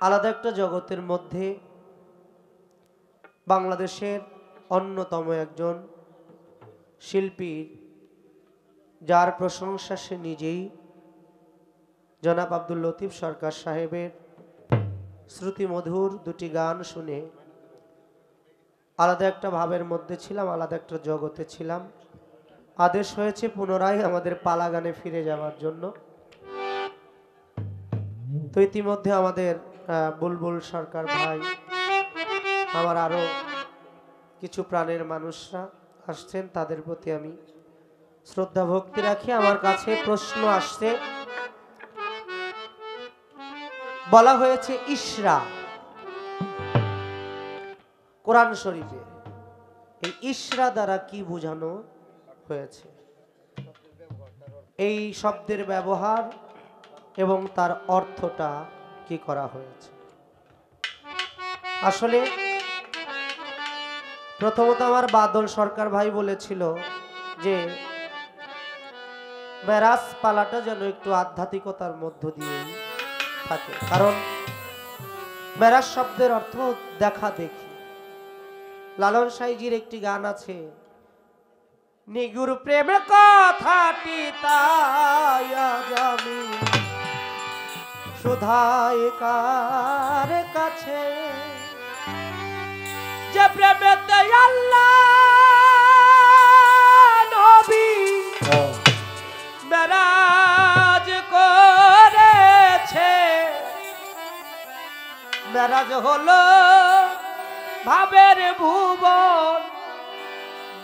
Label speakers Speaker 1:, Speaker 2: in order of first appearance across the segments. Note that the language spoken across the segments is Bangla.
Speaker 1: আলাদা একটা জগতের মধ্যে বাংলাদেশের অন্যতম একজন শিল্পী, যার প্রশংসা সে নিজেই, জনাব আব্দুল লতিফ সরকার সাহেবের শ্রুতিমধুর দুটি গান শুনে আলাদা একটা ভাবের মধ্যে ছিলাম, আলাদা একটা জগতে ছিলাম। আদেশ হয়েছে পুনরায় আমাদের পালা গানে ফিরে যাওয়ার জন্য। তো ইতিমধ্যে আমাদের বুলবুল সরকার ভাই, আমার আরো কিছু প্রাণের মানুষরা আসছেন, তাদের প্রতি আমি শ্রদ্ধা ভক্তি রাখি। আমার কাছে প্রশ্ন আসছে, বলা হয়েছে ইসরা কোরআন শরীফে, এই ইসরা দ্বারা কি বোঝানো হয়েছে? এই শব্দের ব্যবহার এবং তার অর্থটা কি করা হয়েছে? আসলে প্রথমত আমার বাদল সরকার ভাই বলেছিল যে মেরাজ পালাটা যেন একটু আধ্যাত্মিকতার মধ্য দিয়ে থাকে, কারণ মেরাজ শব্দের অর্থ দেখা দেখি। লালন সাইজির একটি গান আছে, নিগুর প্রেমে কথাটি তাই আজ আমি শুধাই কার কাছে, যে প্রেমেতে আল্লাহ নবী মেরাজ করেছে। মেরাজ হলো ভাবের ভুবন,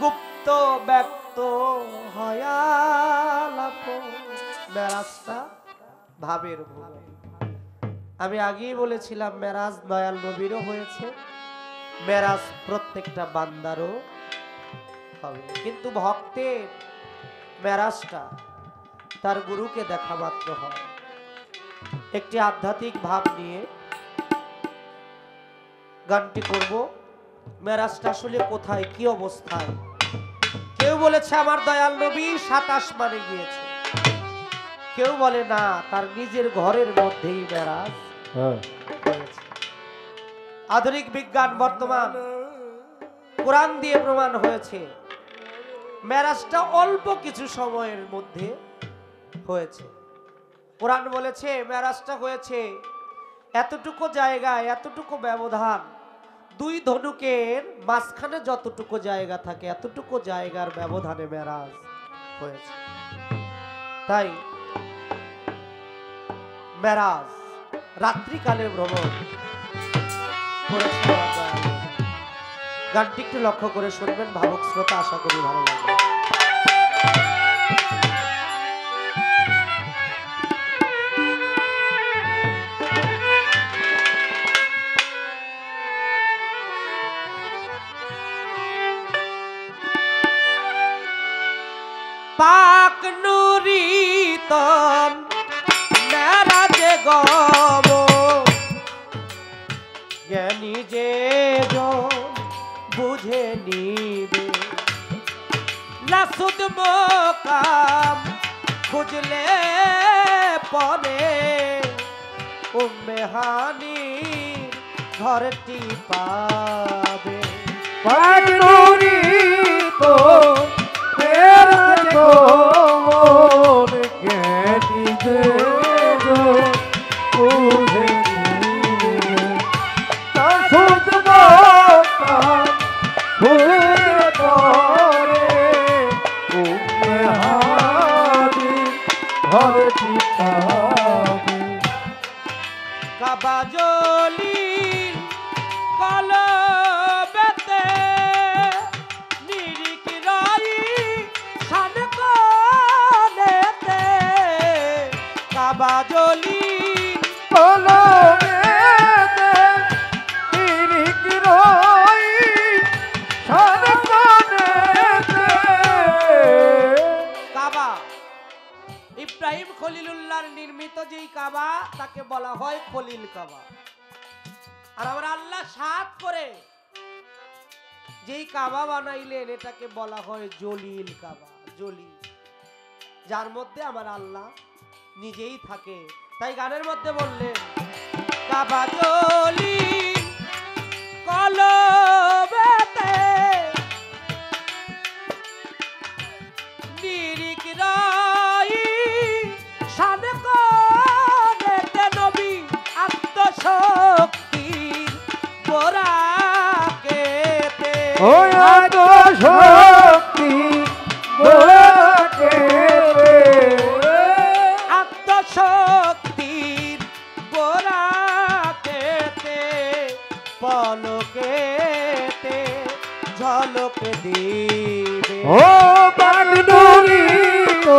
Speaker 1: গুপ্ত ব্যক্ত হয়ালাপ। মেরাজটা ভাবের ভুবন। আমি আগেই বলেছিলাম মেরাজ দয়াল নবীরও হয়েছে, মেরাজ প্রত্যেকটা বান্দারও হবে, কিন্তু ভক্তের মেরাজটা তার গুরুকে দেখা মাত্র হয়। একটি আধ্যাত্মিক ভাব নিয়ে গানটি করব। মেরাজটা আসলে কোথায়, কি অবস্থায়? কেউ বলেছে আমার দয়াল নবী ৭ আসমানে গিয়েছে, কেউ বলে না, তার নিজের ঘরের মধ্যেই মেরাজ হয়েছে। আধুনিক বিজ্ঞান বর্তমান কোরআন দিয়ে প্রমাণ হয়েছে মেরাজটা অল্প কিছু সময়ের মধ্যে হয়েছে। কোরআন বলেছে মেরাজটা হয়েছে এতটুকু জায়গায়, এতটুকু ব্যবধান, দুই ধনুকের মাঝখানে যতটুকু জায়গা থাকে এতটুকু জায়গার ব্যবধানে মেরাজ হয়েছে। তাই মেরাজ রাত্রিকালে ভ্রমণ করেছে। গানটি একটু লক্ষ্য করে শুনবেন ভাবুক শ্রোতা, আশা করি ভালো লাগবে। পাক নুরি তন মেরাজে গব, জ্ঞানী যে বুঝে নিবে, লাসুদ মোকাম খুঁজলে পরে উম্মেহানি ঘরটি পাবে।
Speaker 2: পাক নুরি তন মেরাজে গব, জ্ঞানী যে বুঝে নিবে, লাসুদ মোকাম খুঁজলে পরে উম্মেহানি ঘরটি পাবে।
Speaker 1: কাবা জলিল কলবেতে নিরিক রাই শান কোনেতে, কাবা জলিল
Speaker 2: কলবেতে নিরিক রাই শান কোনেতে।
Speaker 1: কাবা ইব্রাহিম খলিলুল্লাহর নির্মিত যেই কাবা তাকে বলা হয় খলিল কাবা। আর আমরা আল্লাহ ৭ করে যেই কাবা বানাইলেন এটাকে বলা হয় জলিল কাবা। জলিল, যার মধ্যে আমার আল্লাহ নিজেই থাকে। তাই গানের মধ্যে বললেন কাবাজলি কলবেতে নিরিক রাই শান করেতে নবী আত্মশক্তির বোরাকেতে
Speaker 2: ওই আত্মশক্তি বোরাকেতে
Speaker 1: আত্মশক্তির বোরাকেতে পলকেতে ঝলক দিবে
Speaker 2: ও বাগডুরি তো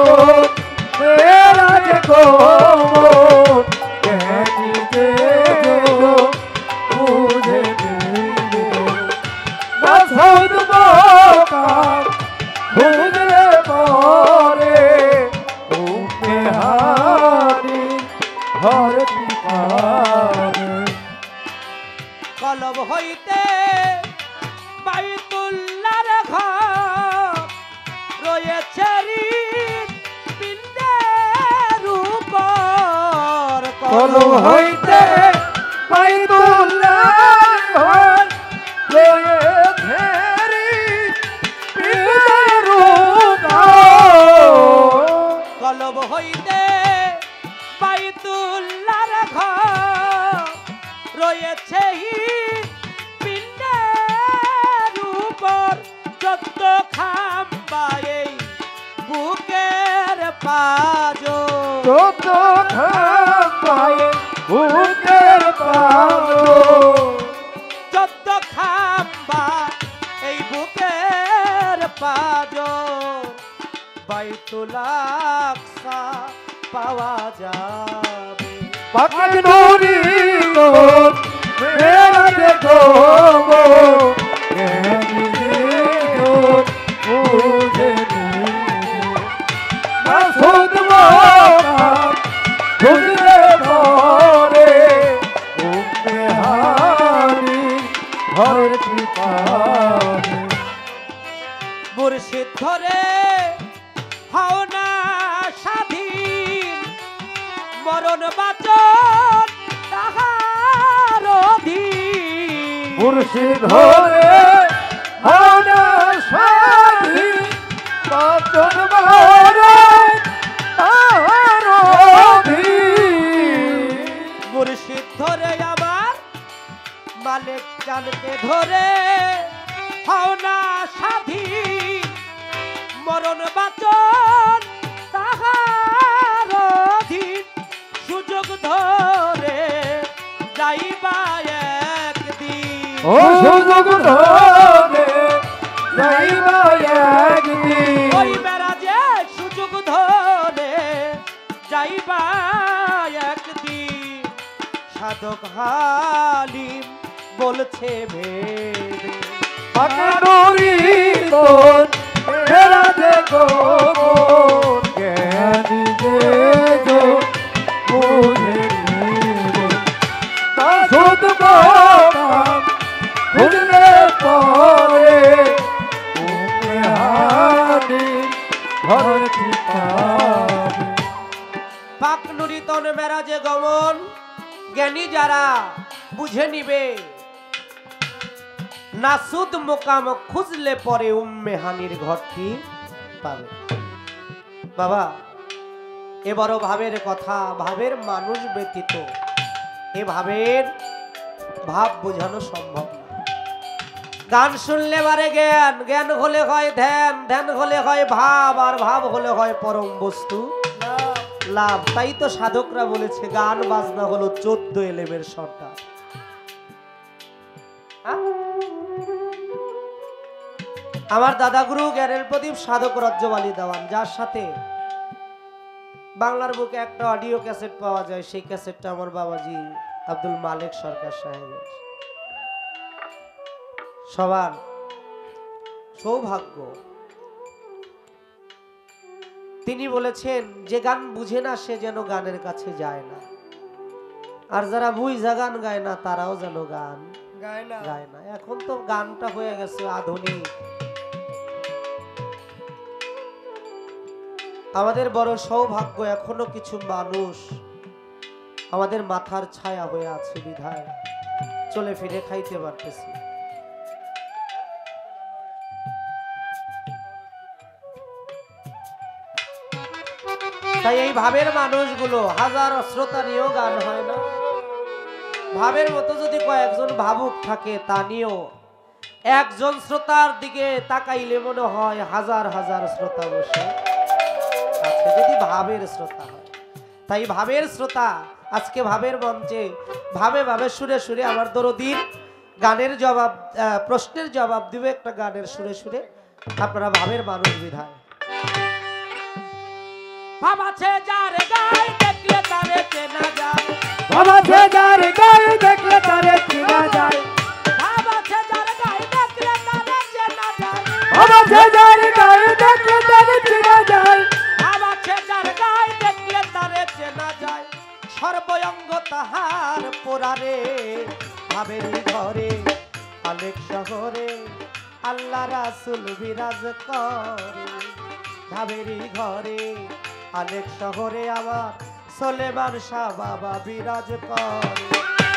Speaker 2: মেরা যে কোমর কেনি যে গো বুঝে দিবে মাসুদ বাকা বুঝলে পরে উম্মে হানি হরতি পারে
Speaker 1: কলব হইতে বাইতুল্লাহর ঘর রয়েছে পিণ্ডের উপর
Speaker 2: কলম হইতে বাইতুল্লাহ ঘর লয়ে ঘেরি পিতার
Speaker 1: কলব হইতে বাইতুল্লাহর ঘর রয়েছে পিণ্ডের উপর যত খাম্বা এই বুকের পাজো
Speaker 2: যত খাম্বায়ে বুকের পাজো
Speaker 1: যত খাম্বা এই বুকের পাজো বাইতুল আকসা পাওয়া যাবে
Speaker 2: পাক নুরি তোর মেরা দেখো গো কেনি গো বুঝে নিবে মাসুদ বাকা বুঝলে পরে উম্মে হানি হরতি পারে
Speaker 1: মুর্শিদ ধরে হও না স্বাধীন মরণ বাচন তাহার অধীন
Speaker 2: মুর্শিদ হরে হনা সাধি বাচন মারে আরোধি
Speaker 1: মুর্শিদ ধরে আমার মালিক জানকে ধরে হও না স্বাধীন মরণ বাচন তাহার অধীন সুযোগ ধরে যাইবা একদিন
Speaker 2: ও সুযোগ ধরে যাইবা একদিন
Speaker 1: ওই মেরাজে সুযোগ ধরে যাইবা একদিন সাধক হালিম বলছে ভেবে
Speaker 2: পাকড়ি তোর মেরা দেখো জ্ঞানী যে গো বুঝে নিবে মাসুদ বাকা বুঝলে পরে উম্মে হানি হরতি পাবে
Speaker 1: পাক নুরি তন মেরাজে গমন জ্ঞানী যারা বুঝে নিবে নাসুদ মোকাম খুঁজলে পরে উম্মে হানির ঘরটি পাবে বাবা এবারও ভাবের কথা ভাবের মানুষ ব্যতীত এ ভাবের ভাব বোঝানো সম্ভব না গান শুনলে বারে জ্ঞান জ্ঞান হলে হয় ধ্যান ধ্যান হলে হয় ভাব আর ভাব হলে হয় পরম বস্তু লাভ তাই তো সাধকরা বলেছে গান বাজনা হলো 14 এলেমের সর্দার আমার দাদাগুরু জ্ঞানের প্রদীপ সাধক রজ্জবালী দেওয়ান যার সাথে বাংলার বুকে একটা অডিও ক্যাসেট পাওয়া যায় সেই ক্যাসেটটা আমার বাবাজি আব্দুল মালিক সরকার সাহেবের সবার সৌভাগ্য তিনি বলেছেন যে গান বুঝে না সে যেন গানের কাছে যায় না আর যারা বুঝা গান গায় না তারাও যেন গান গায় না এখন তো গানটা হয়ে গেছে আধুনিক আমাদের বড় সৌভাগ্য এখনো কিছু মানুষ আমাদের মাথার ছায়া হয়ে আছে বিধায় চলে ফিরে খাইতে পারতেছি। তাই এই ভাবের মানুষগুলো হাজার শ্রোতা নিয়েও গান হয় না, ভাবের মতো যদি কয়েকজন ভাবুক থাকে তা নিয়েও একজন শ্রোতার দিকে তাকাইলে মনে হয় হাজার হাজার শ্রোতা বসে আছে, যদি ভাবের শ্রোতা হয়। তাই ভাবের শ্রোতা আজকে ভাবের মঞ্চে ভাবে ভাবে সুরে সুরে আমার দরদির গানের জবাব প্রশ্নের জবাব দিবে একটা গানের সুরে সুরে। আপনারা ভাবের মানুষ বিধায় ভাব আছে যার গায় দেখলে তারে চেনা যায়,
Speaker 2: ভাব আছে যার গায়ে দেখলে তারে চেনা যায়,
Speaker 1: ভাব আছে যার গায় দেখলে তারে চেনা যায়,
Speaker 2: ভাব আছে যার গায়ে দেখলে তারে চেনা যায়,
Speaker 1: ভাব আছে যার গায় দেখলে তারে চেনা যায়। সর্বঙ্গ তাহার পোড়ারে ভাবেরই ঘরে অনেক শহরে আল্লাহ রাসূল বিরাজ করে। ভাবেরই ঘরে অনেক শহরে আমার সোলেমান শাহ বাবা বিরাজ করে।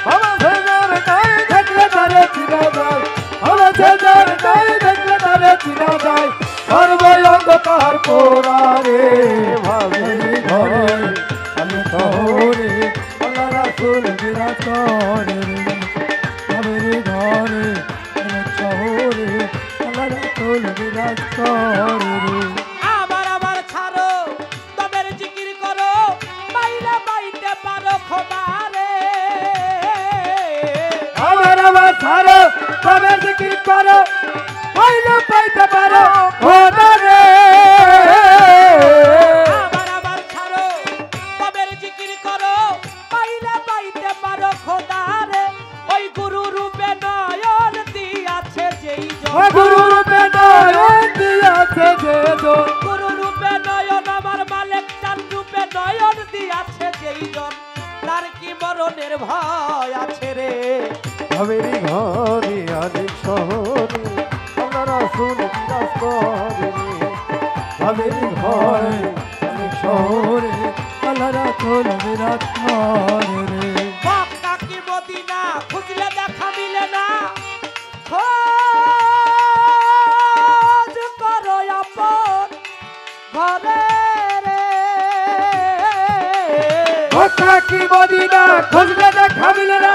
Speaker 2: ভাব আছে যার গায়ে দেখলে তারে চেনা যায়, ভাব আছে যার গায়ে দেখলে তারে চেনা যায়, সর্বঙ্গ তাহার পোড়ারে ভাবেরই ঘরে অনেক শহরে আল্লাহ রাসূল বিরাজ করে। ভাবেরই ঘরে অনেক শহরে আল্লাহ রাসূল বিরাজ করে।
Speaker 1: আবার আবার ছাড়ো তবের জিকির করো বাইরে বাইতে পারো খোদারে।
Speaker 2: আবার আবার ছাড়ো তবে জিকির করো পাইলে পাইতে পারো খোদারে।
Speaker 1: আবার আবার ছাড়ো তবের জিকির করো বাইরে বাইতে পারো খোদারে। ওই গুরু রূপে নয়ন দিয়াছে যেই জন,
Speaker 2: গুরু রূপে নয়ন দিয়াছে যে জন,
Speaker 1: গুরু রূপে নয়ন আমার মালিক চান রূপে নয়ন দিয়াছে যেই জন, তার কি মরণের ভয় আছে রে।
Speaker 2: ভাবেরই ঘরে অনেক শহরে আল্লাহ রাসূল বিরাজ করে। ভাবেরই ঘরে অনেক শহরে আল্লাহ রাসূল বিরাজ করে।
Speaker 1: মক্কা কি মদিনা খুঁজলে দেখা মিলে না, খোঁজ করো আপন ঘরে রে।
Speaker 2: মক্কা কি মদিনা খুঁজলে দেখা মিলে না,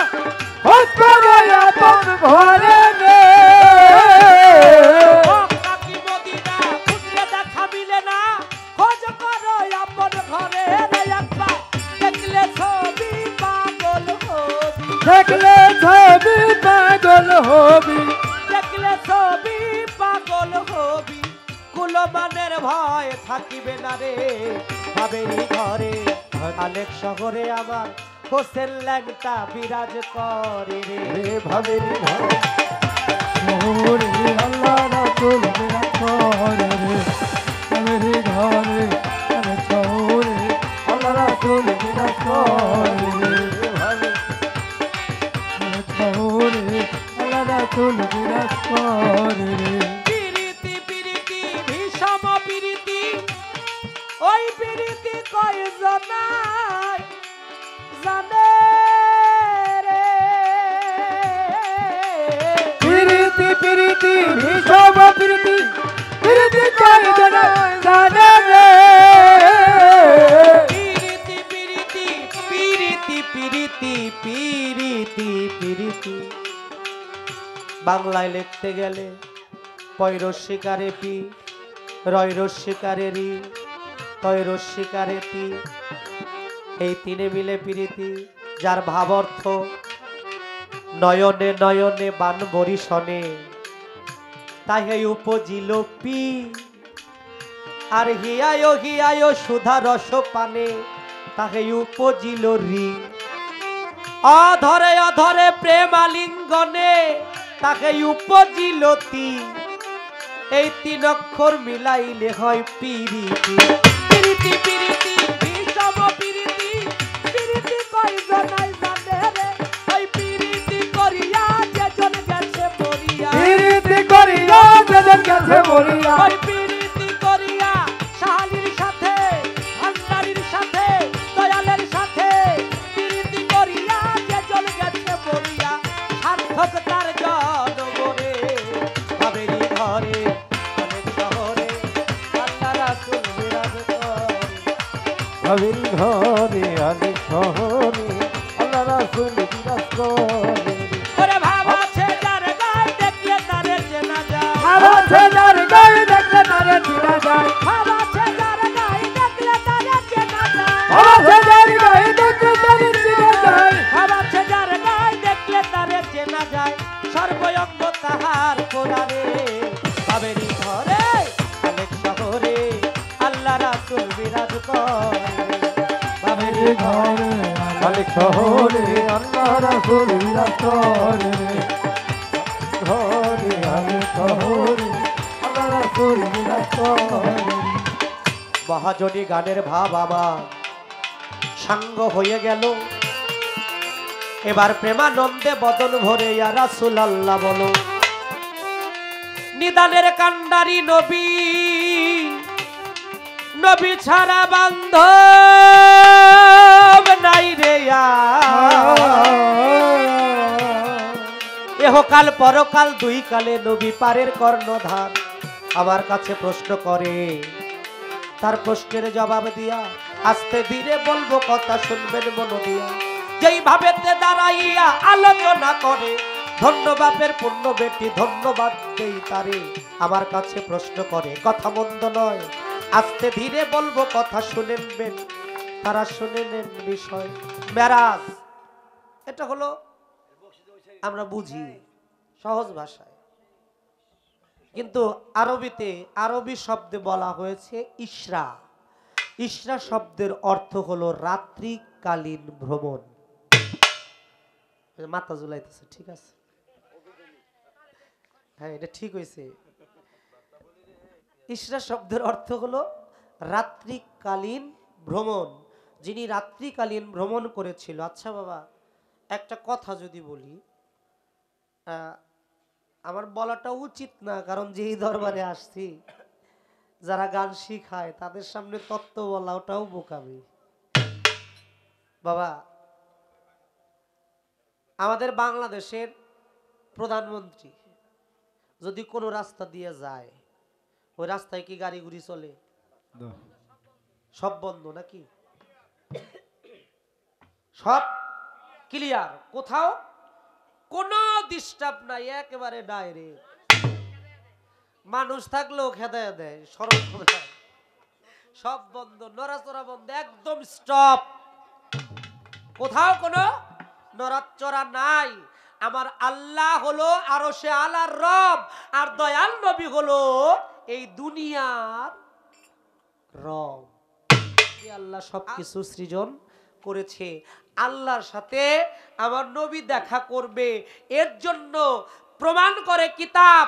Speaker 2: খোঁজ করো আপন ঘরে রে।
Speaker 1: মক্কা কি মদিনা খুঁজলে দেখা মিলে না, খোঁজ করো আপন ঘরে রে। একবার দেখলে ছবি পাগল হবি,
Speaker 2: দেখলে ছবি পাগল হবি,
Speaker 1: দেখলে ছবি পাগল হবি। কুলমানের ভয় থাকিবে না রে। ভাবেরই ঘরে অনেক শহরে আমার হোসেন ল্যাংটা বিরাজ করে রে।
Speaker 2: ভাবেরই ঘরে শহরে আল্লাহ রাসূল বিরাজ করে রে। ভাবেরই ঘরে অনেক শহরে আল্লাহ রাসূল বিরাজ করে রে। অনেক শহরে আল্লাহ রাসূল বিরাজ করে রে।
Speaker 1: পিরিতি পিরিতি ভীষম পিরিতি, ওই পিরিতি কয়জনাই জানে রে।
Speaker 2: প্রীতি প্রীতি ভীষণ প্রীতি প্রীতি কয় জন জানে রে।
Speaker 1: পিরিতি পিরিতি পিরিতি পিরিতি পিরিতি পিরিতি বাংলায় লিখতে গেলে পয়রস্বীকারে পি, রয়রস্বীকারে রি, তয়রস্বীকারে তি, এই তিনে মিলে পিরিতি। যার ভাব অর্থ নয়নে নয়নে বান বরিশনে, তাই উপজিল পি। আর হিয়ায় হিয়ায় সুধা রস পানে, তাকে উপজিল রি। অধরে অধরে প্রেমালিঙ্গনে, তাকে উপজিল তি। এই তিন অক্ষর মিলাইলে হয় পিরিতি। পিরিতি পিরিতি ভীষম পিরিতি, পিরিতি কয়জনাই জানে রে। ওই পিরিতি করিয়া যেজন গেছে মরিয়া,
Speaker 2: প্রীতি করিয়া যেজন গেছে মরিয়া,
Speaker 1: ওই পিরিতি করিয়া শাহালির সাথে ভান্ডারির সাথে দয়ালের সাথে পিরিতি
Speaker 2: বাবির ঘরে আলি শহরে আল্লাহ রাসূল বিরাজ করে
Speaker 1: ওরে ভাবা আছে যার গায়ে দেখলে তারে চেনা যায়
Speaker 2: ভাবা আছে যার গায়ে দেখলে তারে চিনা যায়
Speaker 1: ভাবা আছে যার গায়ে দেখলে তারে চেনা যায়
Speaker 2: ভাবা আছে যার গায়ে দেখলে তারে চিনা যায়
Speaker 1: ভাবা আছে যার গায়ে দেখলে তারে চেনা যায় সর্বঙ্গ তাহার কোরআনে বাবেরি ঘরে অনেক শহরে আল্লাহ রাসূল বিরাজ করে বাবেরি ঘরে
Speaker 2: আলি শহরে আল্লাহ রাসূল বিরাজ করে ঘরে আলি শহরে আল্লাহ রাসূল বিরাজ করে
Speaker 1: মহাজনী গানের ভাব আমার সাঙ্গ হয়ে গেল এবার প্রেমানন্দে বদন ভরে ইয়া রাসূলুল্লাহ বলো নিদানের কান্ডারি নবী নবী ছাড়া বান্ধব নাই রে এহকাল পরকাল দুই কালে নবী পারের কর্ণধার আমার কাছে প্রশ্ন করে তার প্রশ্নের জবাব দিয়া আস্তে ধীরে বলবো কথা শুনবেন মন দিয়া যেই ভাবেতে দাঁড়াইয়া আলোচনা করে ধন্যবাদের পূর্ণ বেটি ধন্যবাদ দেই তারে আমার কাছে প্রশ্ন করে কথা মন্দ নয় আস্তে ধীরে বলবো কথা শুনেনবেন তারা শুনে নেন বিষয় মেরাজ এটা হলো আমরা বুঝি সহজ ভাষায় কিন্তু আরবিতে আরবি শব্দে বলা হয়েছে ইসরা ইসরা শব্দের অর্থ হলো রাত্রিকালীন ভ্রমণ মাথা ঝুলাইতেছে ঠিক আছে হ্যাঁ এটা ঠিক হয়েছে ইসরা শব্দের অর্থ হলো রাত্রিকালীন ভ্রমণ যিনি রাত্রিকালীন ভ্রমণ করেছিল আচ্ছা বাবা একটা কথা যদি বলি আমার বলাটা উচিত না কারণ যেই দরবারে আসছি যারা গান শিখায় তাদের সামনে তত্ত্ব বলা ওটাও বোকামি বাবা আমাদের বাংলাদেশের প্রধানমন্ত্রী যদি কোনো রাস্তা দিয়ে যায় ওই রাস্তায় কি গাড়ি গুড়ি চলে সব বন্ধ নাকি সব ক্লিয়ার কোথাও কোনো ডিস্টার্ব নাই একেবারে ডাইরেক্ট মানুষ থাকলেও খেদায় দেয় সড়ক সব বন্ধ নড়াচড়া বন্ধ একদম স্টপ কোথাও কোনো নড়াচড়া নাই আমার আল্লাহ হলো আরশে আলার রব আর দয়াল নবী হলো এই দুনিয়ার রব আল্লাহ সবকিছু সৃজন করেছে আল্লাহর সাথে আমার নবী দেখা করবে এর জন্য প্রমাণ করে কিতাব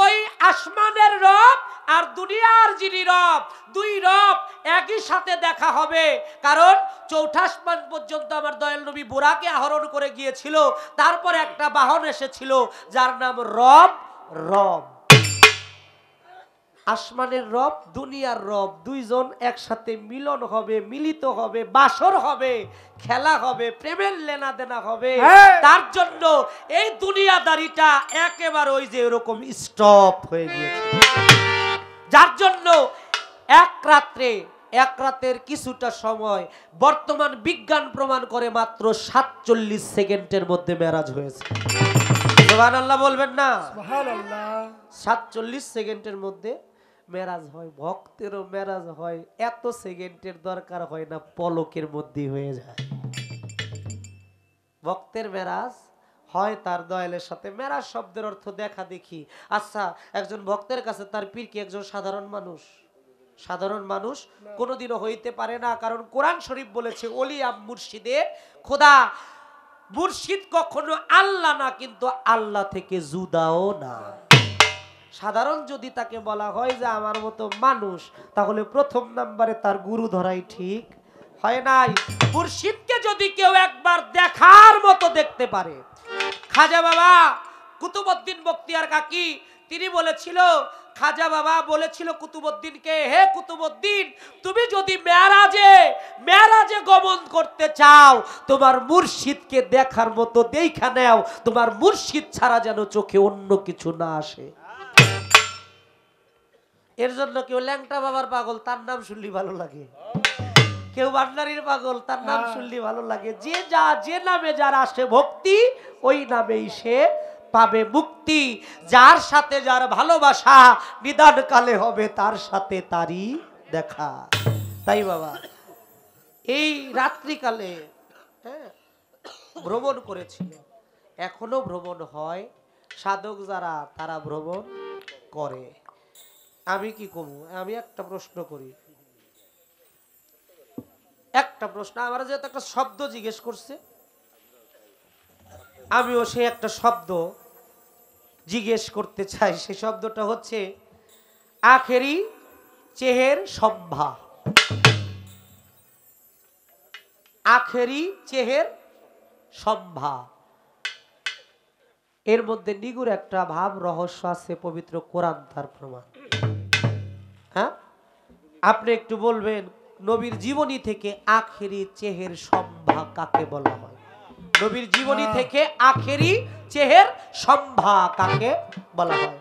Speaker 1: ওই আসমানের রব আর দুনিয়ার যিনি রব দুই রব একই সাথে দেখা হবে কারণ চৌঠা আসমান পর্যন্ত আমার দয়াল নবী বুরাকে আহরণ করে গিয়েছিল তারপর একটা বাহন এসেছিল যার নাম রব রব আসমানের রব দুনিয়ার রব দুইজন একসাথে মিলন হবে মিলিত হবে বাসর হবে খেলা হবে প্রেমের লেনা দেনা হবে তার জন্য এই দুনিয়াদারিটা একেবারে ওই যে এরকম স্টপ হয়ে গিয়েছে যার জন্য এক রাতের কিছুটা সময় বর্তমান বিজ্ঞান প্রমাণ করে মাত্র 47 সেকেন্ডের মধ্যে মেরাজ হয়েছে সুবহানাল্লাহ বলবেন না
Speaker 2: সুবহানাল্লাহ
Speaker 1: 47 সেকেন্ডের মধ্যে মেরাজ হয় ভক্তেরও মেরাজ হয় এত সেকেন্ডের দরকার হয় না পলকের মধ্যে হয়ে যায় ভক্তের মেরাজ হয় তার দয়ালের সাথে মেরাজ শব্দের অর্থ দেখা দেখি আচ্ছা একজন ভক্তের কাছে তার পীর কি একজন সাধারণ মানুষ কোনোদিনও হইতে পারে না কারণ কোরআন শরীফ বলেছে ওলিয়া মুর্শিদে খোদা মুর্শিদ কখনো আল্লাহ না কিন্তু আল্লাহ থেকে জুদাও না সাধারণ যদি তাকে বলা হয় যে আমার মতো মানুষ তাহলে প্রথম নম্বরে তার গুরু ধরাই ঠিক হয় নাই মুর্শিদকে যদি কেউ একবার দেখার মতো দেখতে পারে খাজা বাবা কুতুবউদ্দিন বখতিয়ার কাকি তিনি বলেছিল খাজা বাবা বলেছিল কুতুবউদ্দিনকে হে কুতুবউদ্দিন তুমি যদি মেরাজে গমন করতে চাও তোমার মুর্শিদকে দেখার মতো দেখা নাও তোমার মুর্শিদ ছাড়া যেন চোখে অন্য কিছু না আসে এর জন্য কেউ ল্যাংটা বাবার পাগল তার নাম শুনলি ভালো লাগে কেউ ভান্ডারির পাগল, তার নাম শুনলে ভালো লাগে। যে নামে যার আসে ভক্তি, ওই নামেই সে পাবে মুক্তি। যার সাথে যার ভালোবাসা, নিদান কালে হবে তার সাথে তারই দেখা। তাই বাবা, এই রাত্রিকালে ভ্রমণ করেছিল, এখনো ভ্রমণ হয়। সাধক যারা, তারা ভ্রমণ করে। আমি কি করবো? আমি একটা প্রশ্ন করি, একটা প্রশ্ন। আমার যেহেতু একটা শব্দ জিজ্ঞেস করছে, আমিও সে একটা শব্দ জিজ্ঞেস করতে চাই। সে শব্দটা হচ্ছে আখেরি চেহের সম্ভা। আখেরি চেহের সম্ভা, এর মধ্যে নিগুড় একটা ভাব রহস্য আছে, পবিত্র কোরআন তার প্রমাণ। হ্যাঁ, আপনি একটু বলবেন নবীর জীবনী থেকে আখেরি চেহের সম্ভা কাকে বলা হয়? নবীর জীবনী থেকে আখেরি চেহের সম্ভা কাকে বলা হয়?